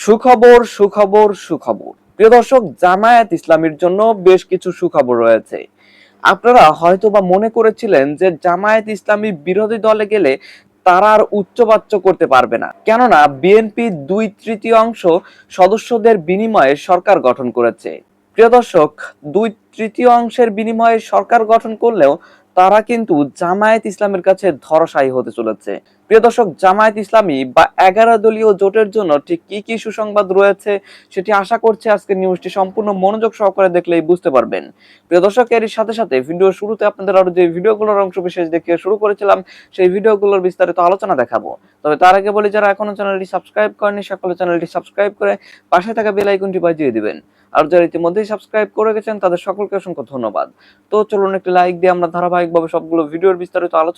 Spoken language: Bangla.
সুখবর সুখবর সুখবর প্রিয় দর্শক, জামায়াত ইসলামীর জন্য বেশ কিছু সুখবর রয়েছে। আপনারা হয়তোবা মনে করেছিলেন যে জামায়াত ইসলামী বিরোধী দলে গেলে তারা আর উচ্চবাচ্য করতে পারবে না, কেননা বিএনপি 2/3 সদস্যদের বিনিময়ে সরকার গঠন করেছে। প্রিয় দর্শক, 2/3 বিনিময়ে সরকার গঠন করলেও তারা কিন্তু জামায়াত ইসলামের কাছে ধরাশায়ী হতে চলেছে। প্রিয় দর্শক, জামায়াত ইসলামী বা 11 দলীয় জোটের জন্য ঠিক কি কি সুসংবাদ রয়েছে সেটি আশা করছি আজকের নিউজটি সম্পূর্ণ মনোযোগ সহকারে দেখলেই বুঝতে পারবেন। প্রিয় দর্শক, এর সাথে সাথে ভিডিওর শুরুতে আপনাদের আরো যে ভিডিওগুলোর অংশ বিশেষ দেখিয়ে শুরু করেছিলাম সেই ভিডিওগুলোর বিস্তারিত আলোচনা দেখাবো। তবে তার আগে বলি, যারা এখনো চ্যানেলটি সাবস্ক্রাইব করেনি সকলে চ্যানেলটি সাবস্ক্রাইব করে পাশে থাকা বেল আইকনটি বাজিয়ে দিবেন। আর যারা ইতিমধ্যেই সাবস্ক্রাইব করে গেছেন তাদের সকলকে অসংখ্য ধন্যবাদ। তো চলুন একটি লাইক দিয়ে আমরা ধারাবাহিকভাবে সবগুলো ভিডিওর বিস্তারিত আলোচনা